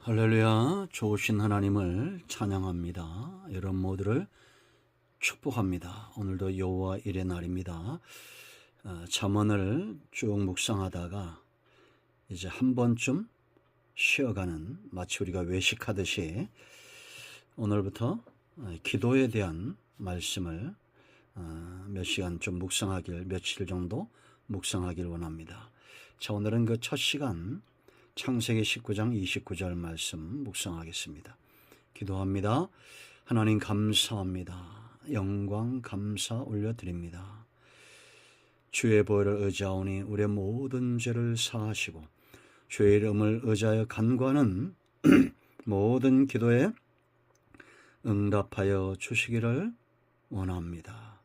할렐루야, 좋으신 하나님을 찬양합니다. 여러분 모두를 축복합니다. 오늘도 여호와 일의 날입니다. 잠언을 쭉 묵상하다가 이제 한 번쯤 쉬어가는, 마치 우리가 외식하듯이 오늘부터 기도에 대한 말씀을 몇 시간 좀 며칠 정도 묵상하길 원합니다. 자, 오늘은 그 첫 시간 창세기 19장 29절 말씀 묵상하겠습니다. 기도합니다. 하나님 감사합니다. 영광 감사 올려드립니다. 주의 보혈을 의지하오니 우리의 모든 죄를 사하시고 주의 이름을 의지하여 간구하는 모든 기도에 응답하여 주시기를 원합니다.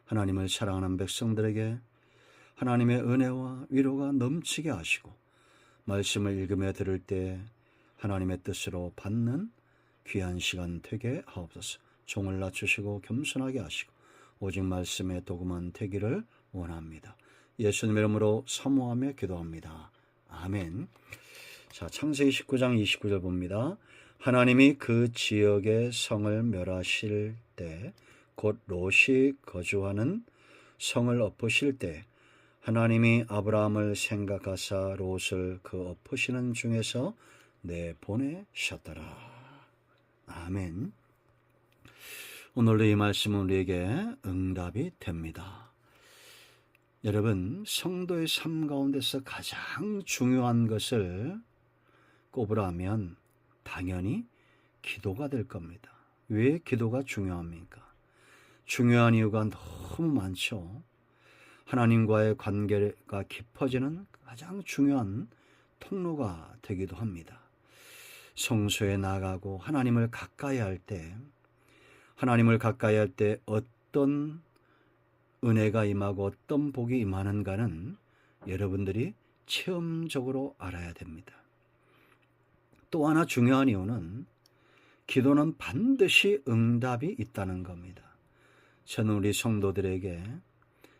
하나님을 사랑하는 백성들에게 하나님의 은혜와 위로가 넘치게 하시고 말씀을 읽으며 들을 때 하나님의 뜻으로 받는 귀한 시간 되게 하옵소서. 종을 낮추시고 겸손하게 하시고 오직 말씀에 도구만 되기를 원합니다. 예수님의 이름으로 사모하며 기도합니다. 아멘. 자, 창세기 19장 29절 봅니다. 하나님이 그 지역의 성을 멸하실 때, 곧 롯이 거주하는 성을 엎으실 때 하나님이 아브라함을 생각하사 롯을 그 엎으시는 중에서 내보내셨더라. 아멘. 오늘도 이 말씀은 우리에게 응답이 됩니다. 여러분, 성도의 삶 가운데서 가장 중요한 것을 꼽으라면 당연히 기도가 될 겁니다. 왜 기도가 중요합니까? 중요한 이유가 너무 많죠. 하나님과의 관계가 깊어지는 가장 중요한 통로가 되기도 합니다. 성소에 나가고 하나님을 가까이 할 때 어떤 은혜가 임하고 어떤 복이 임하는가는 여러분들이 체험적으로 알아야 됩니다. 또 하나 중요한 이유는 기도는 반드시 응답이 있다는 겁니다. 저는 우리 성도들에게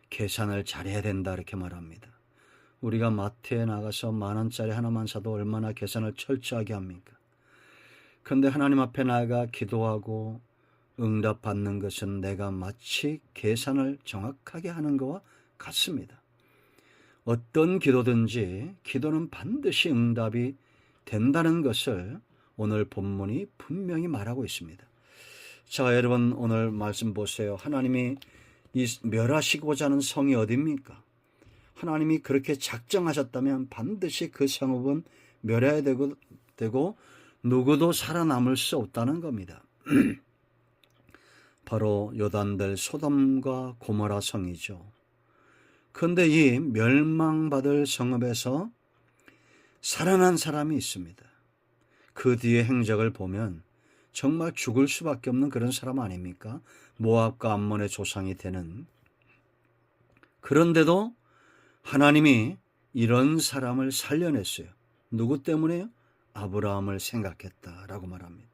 계산을 잘해야 된다 이렇게 말합니다. 우리가 마트에 나가서 10,000원짜리 하나만 사도 얼마나 계산을 철저하게 합니까? 그런데 하나님 앞에 나아가 기도하고 응답받는 것은 내가 마치 계산을 정확하게 하는 것과 같습니다. 어떤 기도든지 기도는 반드시 응답이 된다는 것을 오늘 본문이 분명히 말하고 있습니다. 자, 여러분 오늘 말씀 보세요. 하나님이 이 멸하시고자 하는 성이 어디입니까? 하나님이 그렇게 작정하셨다면 반드시 그 성읍은 멸해야 되고 누구도 살아남을 수 없다는 겁니다. 바로 요단들 소돔과 고모라 성이죠. 그런데 이 멸망받을 성읍에서 살아난 사람이 있습니다. 그 뒤에 행적을 보면 정말 죽을 수밖에 없는 그런 사람 아닙니까? 모압과 암몬의 조상이 되는. 그런데도 하나님이 이런 사람을 살려냈어요. 누구 때문에요? 아브라함을 생각했다라고 말합니다.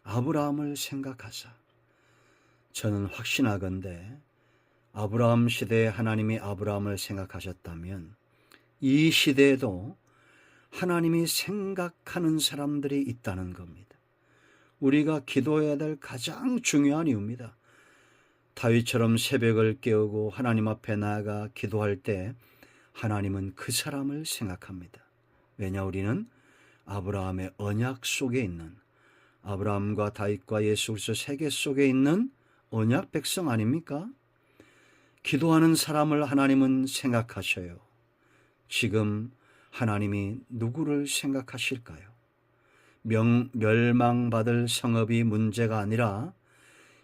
아브라함을 생각하사. 저는 확신하건대 아브라함 시대에 하나님이 아브라함을 생각하셨다면 이 시대에도 하나님이 생각하는 사람들이 있다는 겁니다. 우리가 기도해야 될 가장 중요한 이유입니다. 다윗처럼 새벽을 깨우고 하나님 앞에 나아가 기도할 때 하나님은 그 사람을 생각합니다. 왜냐, 우리는 아브라함의 언약 속에 있는, 아브라함과 다윗과 예수 그리스도 세계 속에 있는 언약 백성 아닙니까? 기도하는 사람을 하나님은 생각하셔요. 지금 하나님이 누구를 생각하실까요? 멸망받을 성읍이 문제가 아니라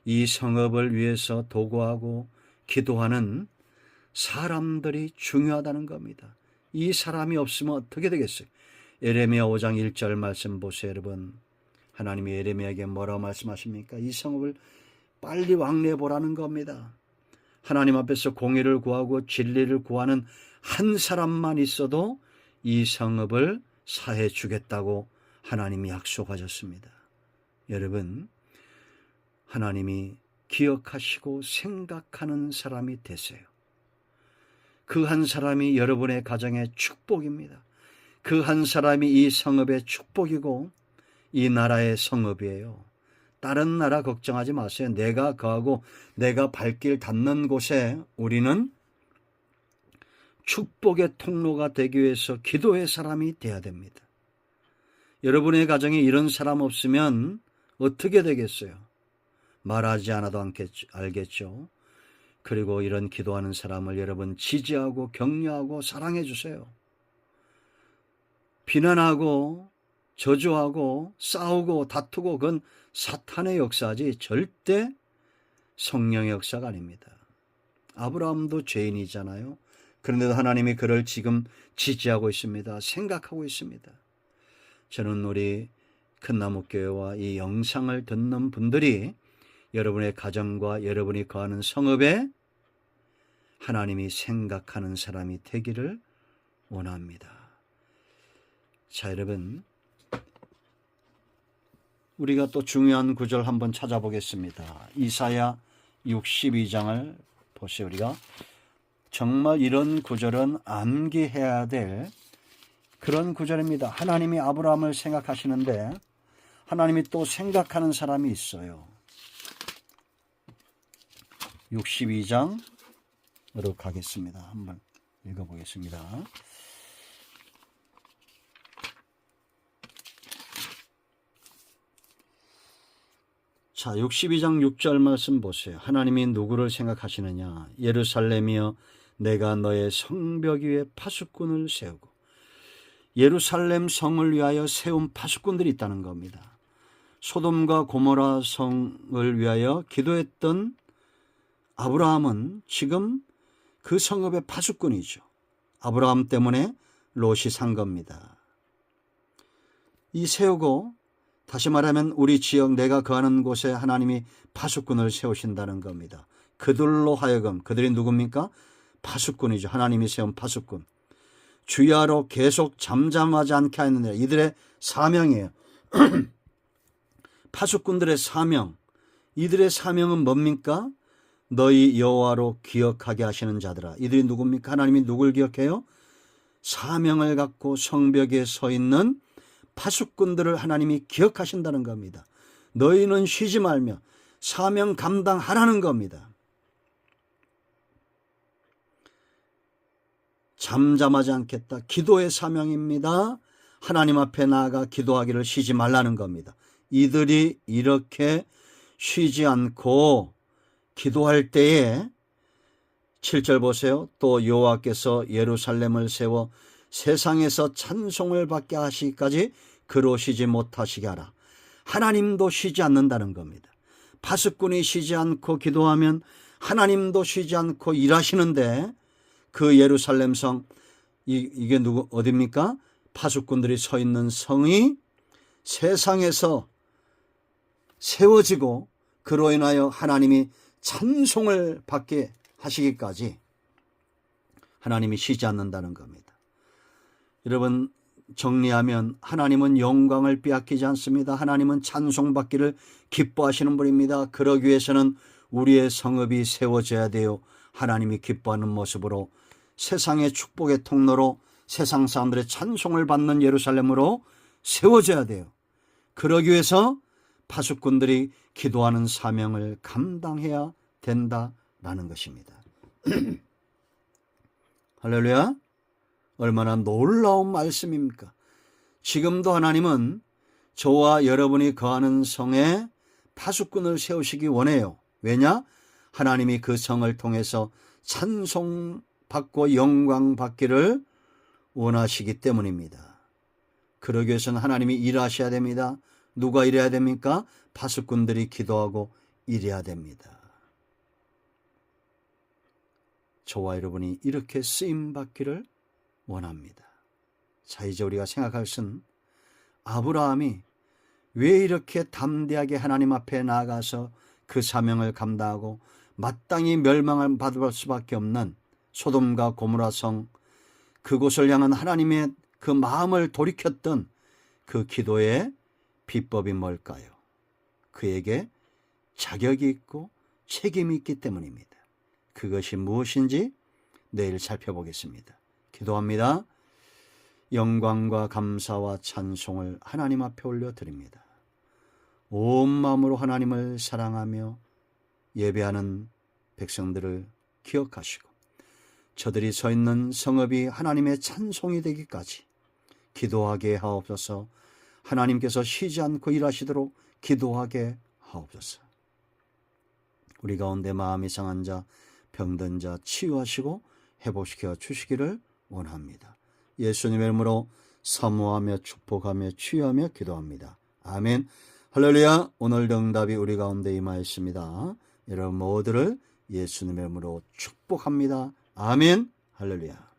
이 성읍을 위해서 도구하고 기도하는 사람들이 중요하다는 겁니다. 이 사람이 없으면 어떻게 되겠어요? 예레미야 5장 1절 말씀 보세요, 여러분. 하나님이 예레미야에게 뭐라고 말씀하십니까? 이 성읍을 빨리 왕래보라는 겁니다. 하나님 앞에서 공의를 구하고 진리를 구하는 한 사람만 있어도 이 성읍을 사해 주겠다고 하나님이 약속하셨습니다. 여러분, 하나님이 기억하시고 생각하는 사람이 되세요. 그 한 사람이 여러분의 가정의 축복입니다. 그 한 사람이 이 성읍의 축복이고 이 나라의 성읍이에요. 다른 나라 걱정하지 마세요. 내가 거하고 내가 발길 닿는 곳에 우리는 축복의 통로가 되기 위해서 기도의 사람이 돼야 됩니다. 여러분의 가정에 이런 사람 없으면 어떻게 되겠어요? 말하지 않아도 알겠죠. 그리고 이런 기도하는 사람을 여러분 지지하고 격려하고 사랑해 주세요. 비난하고 저주하고 싸우고 다투고 그건 사탄의 역사지 절대 성령의 역사가 아닙니다. 아브라함도 죄인이잖아요. 그런데도 하나님이 그를 지금 지지하고 있습니다. 생각하고 있습니다. 저는 우리 큰나무교회와 이 영상을 듣는 분들이 여러분의 가정과 여러분이 거하는 성읍에 하나님이 생각하는 사람이 되기를 원합니다. 자, 여러분, 우리가 또 중요한 구절 한번 찾아보겠습니다. 이사야 62장을 보세요. 우리가 정말 이런 구절은 암기해야 될 그런 구절입니다. 하나님이 아브라함을 생각하시는데 하나님이 또 생각하는 사람이 있어요. 62장으로 가겠습니다. 한번 읽어보겠습니다. 자, 62장 6절 말씀 보세요. 하나님이 누구를 생각하시느냐? 예루살렘이여, 내가 너의 성벽 위에 파수꾼을 세우고, 예루살렘 성을 위하여 세운 파수꾼들이 있다는 겁니다. 소돔과 고모라 성을 위하여 기도했던 아브라함은 지금 그 성읍의 파수꾼이죠. 아브라함 때문에 롯이 산 겁니다. 이 세우고, 다시 말하면 우리 지역 내가 거하는 곳에 하나님이 파수꾼을 세우신다는 겁니다. 그들로 하여금, 그들이 누굽니까? 파수꾼이죠. 하나님이 세운 파수꾼. 주야로 계속 잠잠하지 않게 하였느니라. 이들의 사명이에요. 파수꾼들의 사명. 이들의 사명은 뭡니까? 너희 여호와로 기억하게 하시는 자들아. 이들이 누굽니까? 하나님이 누굴 기억해요? 사명을 갖고 성벽에 서 있는 파수꾼들을 하나님이 기억하신다는 겁니다. 너희는 쉬지 말며 사명 감당하라는 겁니다. 잠잠하지 않겠다. 기도의 사명입니다. 하나님 앞에 나아가 기도하기를 쉬지 말라는 겁니다. 이들이 이렇게 쉬지 않고 기도할 때에 7절 보세요. 또 여호와께서 예루살렘을 세워 세상에서 찬송을 받게 하시기까지 그로 쉬지 못하시게 하라. 하나님도 쉬지 않는다는 겁니다. 파수꾼이 쉬지 않고 기도하면 하나님도 쉬지 않고 일하시는데 그 예루살렘 성, 이게 어디입니까? 파수꾼들이 서 있는 성이 세상에서 세워지고 그로 인하여 하나님이 찬송을 받게 하시기까지 하나님이 쉬지 않는다는 겁니다. 여러분, 정리하면 하나님은 영광을 빼앗기지 않습니다. 하나님은 찬송받기를 기뻐하시는 분입니다. 그러기 위해서는 우리의 성읍이 세워져야 돼요. 하나님이 기뻐하는 모습으로 세상의 축복의 통로로 세상 사람들의 찬송을 받는 예루살렘으로 세워져야 돼요. 그러기 위해서 파수꾼들이 기도하는 사명을 감당해야 된다라는 것입니다. 할렐루야. 얼마나 놀라운 말씀입니까? 지금도 하나님은 저와 여러분이 거하는 성에 파수꾼을 세우시기 원해요. 왜냐? 하나님이 그 성을 통해서 찬송받고 영광받기를 원하시기 때문입니다. 그러기 위해서는 하나님이 일하셔야 됩니다. 누가 일해야 됩니까? 파수꾼들이 기도하고 일해야 됩니다. 저와 여러분이 이렇게 쓰임받기를 원합니다. 자, 이제 우리가 생각할 것은 아브라함이 왜 이렇게 담대하게 하나님 앞에 나아가서 그 사명을 감당하고 마땅히 멸망을 받을 수밖에 없는 소돔과 고모라 성, 그곳을 향한 하나님의 그 마음을 돌이켰던 그 기도의 비법이 뭘까요? 그에게 자격이 있고 책임이 있기 때문입니다. 그것이 무엇인지 내일 살펴보겠습니다. 기도합니다. 영광과 감사와 찬송을 하나님 앞에 올려드립니다. 온 마음으로 하나님을 사랑하며 예배하는 백성들을 기억하시고 저들이 서 있는 성읍이 하나님의 찬송이 되기까지 기도하게 하옵소서. 하나님께서 쉬지 않고 일하시도록 기도하게 하옵소서. 우리 가운데 마음이 상한 자, 병든 자 치유하시고 회복시켜 주시기를 원합니다. 예수님의 이름으로 사모하며 축복하며 치유하며 기도합니다. 아멘. 할렐루야. 오늘 응답이 우리 가운데 임하였습니다. 여러분 모두를 예수님의 이름으로 축복합니다. 아멘. 할렐루야.